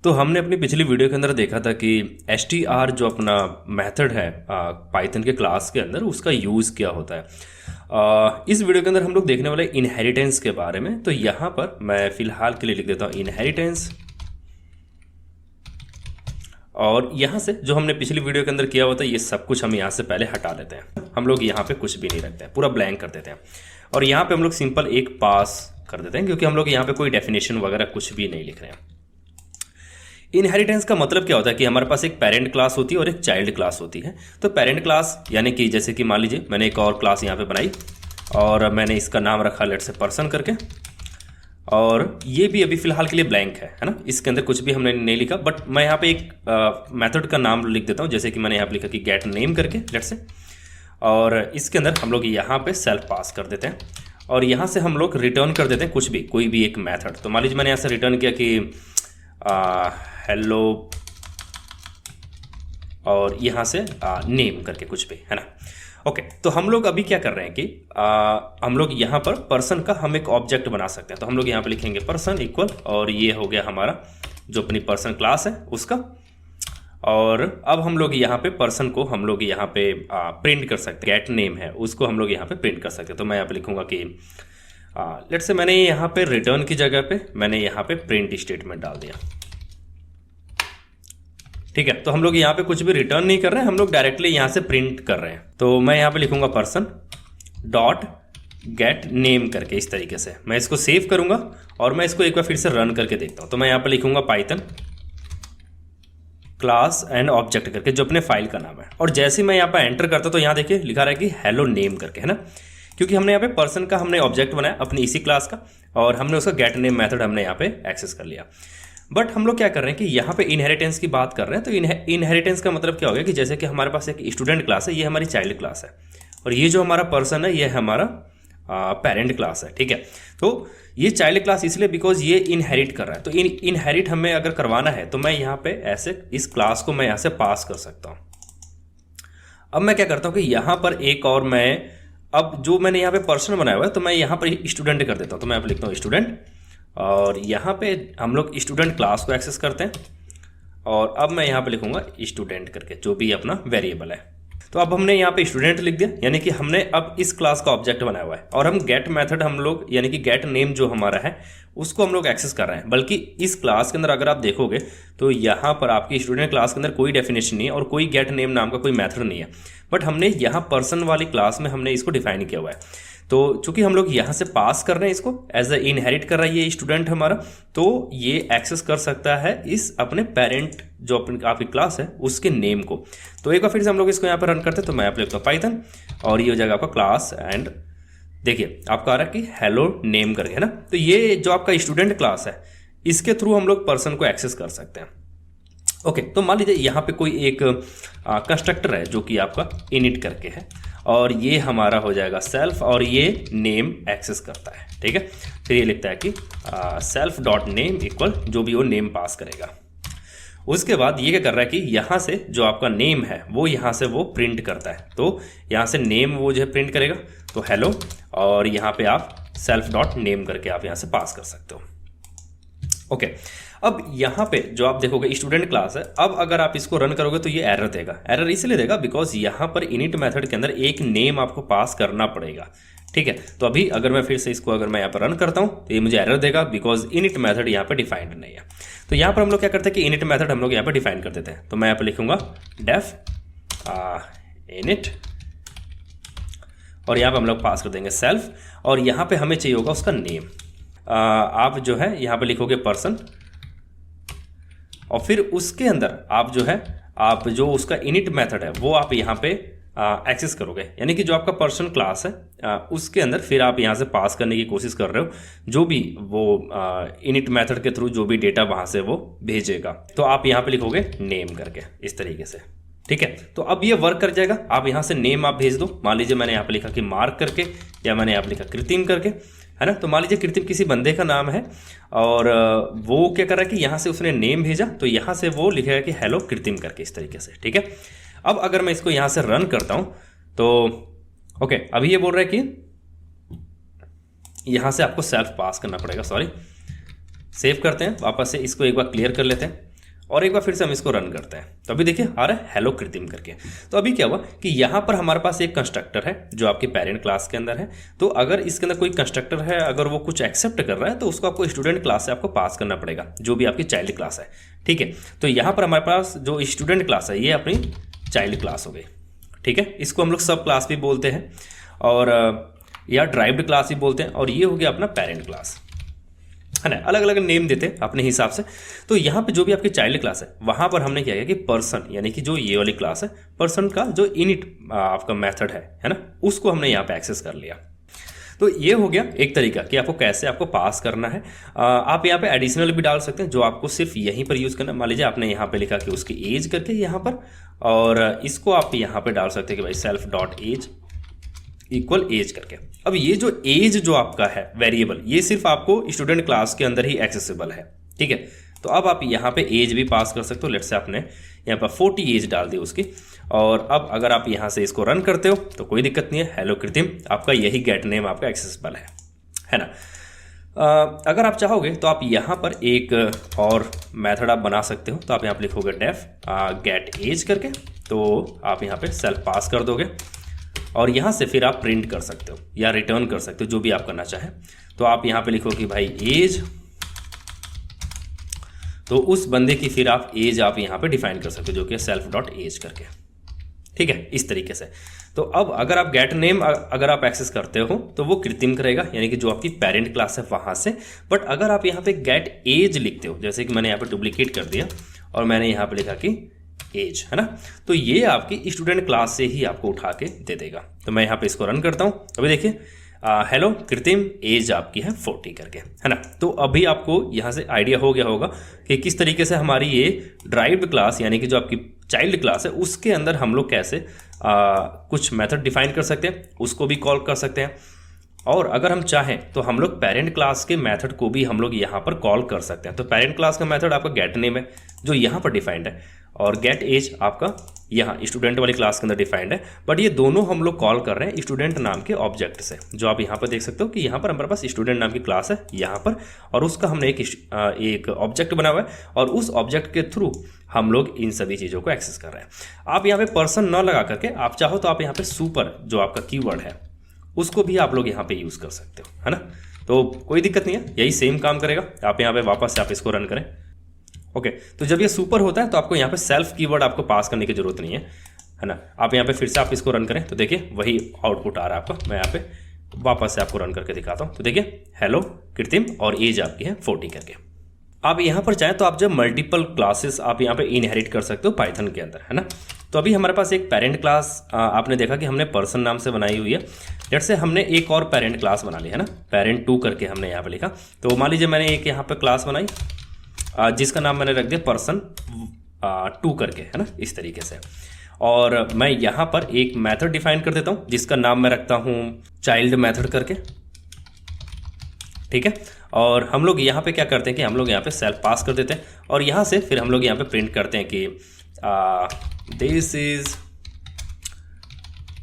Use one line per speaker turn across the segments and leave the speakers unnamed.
तो हमने अपनी पिछली वीडियो के अंदर देखा था कि str जो अपना मेथड है पाइथन के क्लास के अंदर उसका यूज़ क्या होता है। इस वीडियो के अंदर हम लोग देखने वाले इनहेरिटेंस के बारे में। तो यहाँ पर मैं फ़िलहाल के लिए लिख देता हूँ इनहेरिटेंस, और यहाँ से जो हमने पिछली वीडियो के अंदर किया होता है ये सब कुछ हम यहाँ से पहले हटा लेते हैं। हम लोग यहाँ पे कुछ भी नहीं रखते हैं, पूरा ब्लैंक कर देते हैं और यहाँ पे हम लोग सिंपल एक पास कर देते हैं, क्योंकि हम लोग यहाँ पे कोई डेफिनेशन वगैरह कुछ भी नहीं लिख रहे हैं। इनहेरिटेंस का मतलब क्या होता है कि हमारे पास एक पेरेंट क्लास होती है और एक चाइल्ड क्लास होती है। तो पेरेंट क्लास यानी कि जैसे कि मान लीजिए मैंने एक और क्लास यहाँ पे बनाई और मैंने इसका नाम रखा लेट से पर्सन करके, और ये भी अभी फिलहाल के लिए ब्लैंक है ना, इसके अंदर कुछ भी हमने नहीं लिखा। बट मैं यहाँ पे एक मेथड का नाम लिख देता हूँ, जैसे कि मैंने यहाँ पे लिखा कि गेट नेम करके लेट से, और इसके अंदर हम लोग यहाँ पे सेल्फ पास कर देते हैं और यहाँ से हम लोग रिटर्न कर देते हैं कुछ भी, कोई भी एक मेथड। तो मान लीजिए मैंने यहाँ से रिटर्न किया कि हेलो और यहाँ से नेम करके कुछ भी, है ना। ओके, तो हम लोग अभी क्या कर रहे हैं कि हम लोग यहाँ पर पर्सन का हम एक ऑब्जेक्ट बना सकते हैं। तो हम लोग यहाँ पे लिखेंगे पर्सन इक्वल, और ये हो गया हमारा जो अपनी पर्सन क्लास है उसका। और अब हम लोग यहाँ पे पर्सन को हम लोग यहाँ पे प्रिंट कर सकते हैं, गेट नेम है उसको हम लोग यहाँ पे प्रिंट कर सकते हैं। तो मैं यहाँ पे लिखूंगा कि लेट्स से मैंने यहाँ पे रिटर्न की जगह पे मैंने यहाँ पे प्रिंट स्टेटमेंट डाल दिया, ठीक है। तो हम लोग यहाँ पे कुछ भी रिटर्न नहीं कर रहे हैं, हम लोग डायरेक्टली यहाँ से प्रिंट कर रहे हैं। तो मैं यहाँ पे लिखूंगा पर्सन डॉट गेट नेम करके, इस तरीके से मैं इसको सेव करूंगा और मैं इसको एक बार फिर से रन करके देखता हूँ। तो मैं यहाँ पे लिखूंगा पाइथन क्लास एंड ऑब्जेक्ट करके, जो अपने फाइल का नाम है, और जैसे मैं यहाँ पे एंटर करता तो यहाँ देखिए लिखा रहा है कि हेलो नेम करके, है ना, क्योंकि हमने यहाँ पे पर्सन का हमने ऑब्जेक्ट बनाया अपनी इसी क्लास का और हमने उसका गेट नेम मेथड हमने यहाँ पे एक्सेस कर लिया। बट हम लोग क्या कर रहे हैं कि यहाँ पे इनहेरिटेंस की बात कर रहे हैं। तो इनहेरिटेंस का मतलब क्या हो गया कि जैसे कि हमारे पास एक स्टूडेंट क्लास है, ये हमारी चाइल्ड क्लास है, और ये जो हमारा पर्सन है ये हमारा पेरेंट क्लास है, ठीक है। तो ये चाइल्ड क्लास इसलिए बिकॉज ये इनहेरिट कर रहा है। तो इनहेरिट हमें अगर करवाना है तो मैं यहाँ पे ऐसे इस क्लास को मैं यहाँ से पास कर सकता हूँ। अब मैं क्या करता हूँ कि यहाँ पर एक और मैं, अब जो मैंने यहाँ पे पर्सन बनाया हुआ है तो मैं यहाँ पर स्टूडेंट कर देता हूँ। तो मैं यहाँ पे लिखता हूँ स्टूडेंट, और यहाँ पे हम लोग स्टूडेंट क्लास को एक्सेस करते हैं, और अब मैं यहाँ पे लिखूंगा स्टूडेंट करके, जो भी अपना वेरिएबल है। तो अब हमने यहाँ पे स्टूडेंट लिख दिया, यानी कि हमने अब इस क्लास का ऑब्जेक्ट बनाया हुआ है, और हम गेट मेथड हम लोग यानी कि गेट नेम जो हमारा है उसको हम लोग एक्सेस कर रहे हैं। बल्कि इस क्लास के अंदर अगर आप देखोगे तो यहाँ पर आपकी स्टूडेंट क्लास के अंदर कोई डेफिनेशन नहीं है और कोई गेट नेम नाम का कोई मेथड नहीं है, बट हमने यहाँ पर्सन वाली क्लास में हमने इसको डिफाइन किया हुआ है। तो चूंकि हम लोग यहाँ से पास कर रहे हैं इसको एज ए इनहेरिट कर रहा है ये स्टूडेंट हमारा, तो ये एक्सेस कर सकता है इस अपने पेरेंट जो अपनी आपकी क्लास है उसके नेम को। तो एक बार फिर से हम लोग इसको यहाँ पर रन करते हैं। तो मैं यहाँ पर लिखता हूँ पाइथन, और ये हो जाएगा आपका क्लास एंड देखिए आपका आ रहा है कि हेलो नेम करके, है ना। तो ये जो आपका स्टूडेंट क्लास है इसके थ्रू हम लोग पर्सन को एक्सेस कर सकते हैं। ओके, तो मान लीजिए यहाँ पे कोई एक कंस्ट्रक्टर है जो कि आपका इनिट करके है, और ये हमारा हो जाएगा सेल्फ, और ये नेम एक्सेस करता है, ठीक है। फिर ये लिखता है कि सेल्फ डॉट नेम इक्वल जो भी वो नेम पास करेगा। उसके बाद ये क्या कर रहा है कि यहाँ से जो आपका नेम है वो यहाँ से वो प्रिंट करता है। तो यहाँ से नेम वो जो है प्रिंट करेगा, तो हेलो, और यहाँ पे आप सेल्फ डॉट नेम करके आप यहाँ से पास कर सकते हो। ओके, अब यहाँ पे जो आप देखोगे स्टूडेंट क्लास है, अब अगर आप इसको रन करोगे तो ये एरर देगा। एरर इसलिए देगा बिकॉज यहाँ पर इनिट मेथड के अंदर एक नेम आपको पास करना पड़ेगा, ठीक है। तो अभी अगर मैं फिर से इसको अगर मैं यहाँ पर रन करता हूँ तो ये मुझे एरर देगा बिकॉज इनिट मेथड यहाँ पर डिफाइंड नहीं है। तो यहाँ पर हम लोग क्या करते हैं कि इनिट मेथड हम लोग यहाँ पर डिफाइन कर देते हैं। तो मैं यहाँ पर लिखूंगा डेफ इनिट, और यहाँ पर हम लोग पास कर देंगे सेल्फ, और यहाँ पे हमें चाहिए होगा उसका नेम। आप जो है यहाँ पे लिखोगे पर्सन, और फिर उसके अंदर आप जो है आप जो उसका इनिट मेथड है वो आप यहाँ पे एक्सेस करोगे, यानी कि जो आपका पर्सन क्लास है उसके अंदर फिर आप यहाँ से पास करने की कोशिश कर रहे हो जो भी वो इनिट मेथड के थ्रू जो भी डेटा वहाँ से वो भेजेगा। तो आप यहाँ पे लिखोगे नेम करके इस तरीके से, ठीक है। तो अब ये वर्क कर जाएगा। आप यहाँ से नेम आप भेज दो, मान लीजिए मैंने यहाँ पे लिखा कि मार्क करके, या मैंने यहाँ पे लिखा कृतिम करके, है ना। तो मान लीजिए कृतिम किसी बंदे का नाम है, और वो क्या कर रहा है कि यहाँ से उसने नेम भेजा, तो यहाँ से वो लिखेगा कि हेलो कृतिम करके, इस तरीके से, ठीक है। अब अगर मैं इसको यहाँ से रन करता हूँ तो ओके, अभी ये बोल रहा है कि यहाँ से आपको सेल्फ पास करना पड़ेगा, सॉरी सेव करते हैं, वापस से इसको एक बार क्लियर कर लेते हैं और एक बार फिर से हम इसको रन करते हैं। तो अभी देखिए आ रहा है हेलो कृतिम करके। तो अभी क्या हुआ कि यहाँ पर हमारे पास एक कंस्ट्रक्टर है जो आपके पेरेंट क्लास के अंदर है। तो अगर इसके अंदर कोई कंस्ट्रक्टर है, अगर वो कुछ एक्सेप्ट कर रहा है तो उसको आपको स्टूडेंट क्लास से आपको पास करना पड़ेगा, जो भी आपकी चाइल्ड क्लास है। ठीक है, तो यहाँ पर हमारे पास जो स्टूडेंट क्लास है ये अपनी चाइल्ड क्लास हो गई। ठीक है, इसको हम लोग सब क्लास भी बोलते हैं और या ड्राइव्ड क्लास भी बोलते हैं, और ये हो गया अपना पेरेंट क्लास, है ना। अलग अलग नेम देते हैं अपने हिसाब से। तो यहाँ पे जो भी आपकी चाइल्ड क्लास है वहाँ पर हमने क्या किया कि पर्सन, यानी कि जो ये वाली क्लास है पर्सन का जो इनिट आपका मेथड है ना, उसको हमने यहाँ पे एक्सेस कर लिया। तो ये हो गया एक तरीका कि आपको कैसे आपको पास करना है। आप यहाँ पे एडिशनल भी डाल सकते हैं जो आपको सिर्फ यहीं पर यूज़ करना है। मान लीजिए आपने यहाँ पे लिखा कि उसकी एज करके यहाँ पर, और इसको आप यहाँ पे डाल सकते हैं कि भाई self dot age equal age करके। अब ये जो एज जो आपका है वेरिएबल, ये सिर्फ आपको स्टूडेंट क्लास के अंदर ही एक्सेसिबल है। ठीक है, तो अब आप यहाँ पे एज भी पास कर सकते हो। लेट्स से आपने यहाँ पर 40 एज डाल दी उसकी, और अब अगर आप यहाँ से इसको रन करते हो तो कोई दिक्कत नहीं है, हेलो कृतिम आपका यही गेट नेम आपका एक्सेसिबल है ना। अगर आप चाहोगे तो आप यहाँ पर एक और मेथड आप बना सकते हो। तो आप यहाँ पर लिखोगे डेफ गेट एज करके, तो आप यहाँ पे सेल्फ पास कर दोगे और यहाँ से फिर आप प्रिंट कर सकते हो या रिटर्न कर सकते हो, जो भी आप करना चाहें। तो आप यहाँ पे लिखो कि भाई एज, तो उस बंदे की फिर आप एज आप यहाँ पे डिफाइन कर सकते हो, जो कि सेल्फ डॉट एज करके। ठीक है, इस तरीके से। तो अब अगर आप गेट नेम अगर आप एक्सेस करते हो तो वो कृतिम करेगा, यानी कि जो आपकी पेरेंट क्लास है वहाँ से। बट अगर आप यहाँ पे गेट एज लिखते हो, जैसे कि मैंने यहाँ पे डुप्लीकेट कर दिया और मैंने यहाँ पे लिखा कि एज, है ना, तो ये आपकी स्टूडेंट क्लास से ही आपको उठा के दे देगा। तो मैं यहाँ पे इसको रन करता हूँ। अभी देखिए हेलो कृतिम एज आपकी है 40 करके, है ना। तो अभी आपको यहाँ से आइडिया हो गया होगा कि किस तरीके से हमारी ये ड्राइव्ड क्लास, यानी कि जो आपकी चाइल्ड क्लास है उसके अंदर हम लोग कैसे कुछ मेथड डिफाइन कर सकते हैं, उसको भी कॉल कर सकते हैं। और अगर हम चाहें तो हम लोग पेरेंट क्लास के मेथड को भी हम लोग यहाँ पर कॉल कर सकते हैं। तो पेरेंट क्लास का मेथड आपका गेट नेम है जो यहाँ पर डिफाइंड है, और गेट एज आपका यहाँ स्टूडेंट वाली क्लास के अंदर डिफाइंड है। बट ये दोनों हम लोग कॉल कर रहे हैं स्टूडेंट नाम के ऑब्जेक्ट से, जो आप यहाँ पर देख सकते हो कि यहाँ पर हमारे पास स्टूडेंट नाम की क्लास है यहाँ पर, और उसका हमने एक ऑब्जेक्ट बना हुआ है, और उस ऑब्जेक्ट के थ्रू हम लोग इन सभी चीज़ों को एक्सेस कर रहे हैं। आप यहाँ पे पर्सन न लगा करके आप चाहो तो आप यहाँ पे सुपर जो आपका कीवर्ड है उसको भी आप लोग यहाँ पे यूज़ कर सकते हो, है ना। तो कोई दिक्कत नहीं है, यही सेम काम करेगा। आप यहाँ पे वापस से आप इसको रन करें। ओके, तो जब ये सुपर होता है तो आपको यहाँ पे सेल्फ कीवर्ड आपको पास करने की जरूरत नहीं है ना। आप यहाँ पे फिर से आप इसको रन करें तो देखिए वही आउटपुट आ रहा है आपका। मैं यहाँ पे वापस से आपको रन करके दिखाता हूँ। तो देखिए हेलो कृतिम और एज आपकी है 40 करके। आप यहाँ पर चाहें तो आप जब मल्टीपल क्लासेस आप यहाँ पे इनहेरिट कर सकते हो पाइथन के अंदर, है ना। तो अभी हमारे पास एक पेरेंट क्लास आपने देखा कि हमने पर्सन नाम से बनाई हुई है। लेट्स से हमने एक और पेरेंट क्लास बना ली, है ना, पेरेंट 2 करके हमने यहाँ पे लिखा। तो मान लीजिए मैंने एक यहाँ पे क्लास बनाई जिसका नाम मैंने रख दिया पर्सन 2 करके, है ना, इस तरीके से। और मैं यहाँ पर एक मेथड डिफाइन कर देता हूँ जिसका नाम मैं रखता हूँ चाइल्ड मेथड करके। ठीक है, और हम लोग यहाँ पे क्या करते हैं कि हम लोग यहाँ पे सेल्फ पास कर देते हैं, और यहाँ से फिर हम लोग यहाँ पे प्रिंट करते हैं कि दिस इज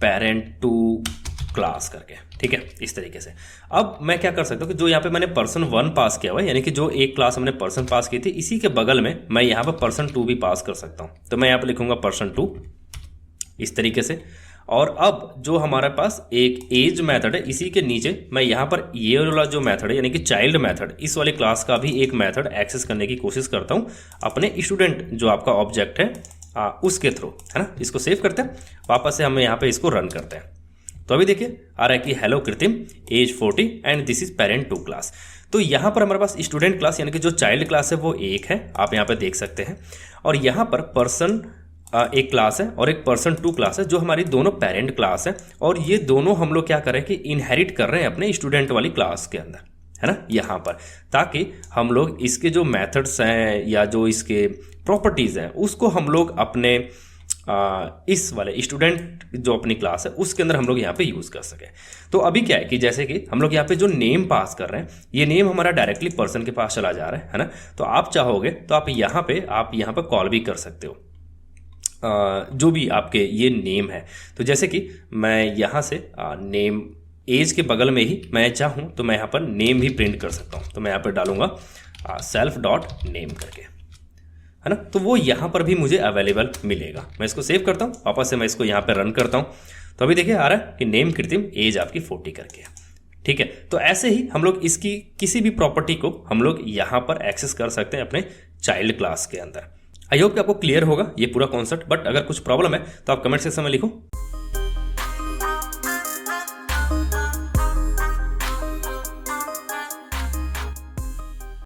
पेरेंट 2 क्लास करके। ठीक है, इस तरीके से। अब मैं क्या कर सकता हूँ कि जो यहाँ पे मैंने पर्सन 1 पास किया हुआ है, यानी कि जो एक क्लास हमने पर्सन पास की थी, इसी के बगल में मैं यहाँ पर पर्सन 2 भी पास कर सकता हूँ। तो मैं यहाँ पे लिखूंगा पर्सन 2 इस तरीके से। और अब जो हमारे पास एक एज मेथड है, इसी के नीचे मैं यहाँ पर ये वाला जो मेथड है यानी कि चाइल्ड मेथड, इस वाले क्लास का भी एक मेथड एक्सेस करने की कोशिश करता हूँ अपने स्टूडेंट जो आपका ऑब्जेक्ट है उसके थ्रू, है ना। इसको सेव करते हैं, वापस से हम यहाँ पे इसको रन करते हैं। तो अभी देखिए आ रहा है कि hello Kritim age 40 and this is parent 2 class. तो यहाँ पर हमारे पास स्टूडेंट क्लास यानी कि जो चाइल्ड क्लास है वो एक है, आप यहाँ पे देख सकते हैं। और यहाँ पर पर्सन एक क्लास है और एक पर्सन 2 क्लास है जो हमारी दोनों पेरेंट क्लास है, और ये दोनों हम लोग क्या कर रहे हैं कि इनहेरिट कर रहे हैं अपने स्टूडेंट वाली क्लास के अंदर, है ना, यहाँ पर, ताकि हम लोग इसके जो मेथड्स हैं या जो इसके प्रॉपर्टीज़ हैं उसको हम लोग अपने इस वाले स्टूडेंट जो अपनी क्लास है उसके अंदर हम लोग यहाँ पे यूज़ कर सकें। तो अभी क्या है कि जैसे कि हम लोग यहाँ पे जो नेम पास कर रहे हैं, ये नेम हमारा डायरेक्टली पर्सन के पास चला जा रहा है ना। तो आप चाहोगे तो आप यहाँ पे कॉल भी कर सकते हो जो भी आपके ये नेम है। तो जैसे कि मैं यहाँ से नेम एज के बगल में ही मैं चाहूँ तो मैं यहाँ पर नेम भी प्रिंट कर सकता हूँ। तो मैं यहाँ पर डालूंगा सेल्फ डॉट नेम करके, है ना। तो वो यहाँ पर भी मुझे अवेलेबल मिलेगा। मैं इसको सेव करता हूँ, वापस से मैं इसको यहाँ पे रन करता हूँ, तो अभी देखिए आ रहा है कि नेम कृत्रिम, एज आपकी 40 करके है। ठीक है, तो ऐसे ही हम लोग इसकी किसी भी प्रॉपर्टी को हम लोग यहाँ पर एक्सेस कर सकते हैं अपने चाइल्ड क्लास के अंदर। आई होप कि आपको क्लियर होगा ये पूरा कॉन्सेप्ट, बट अगर कुछ प्रॉब्लम है तो आप कमेंट सेक्शन में लिखो।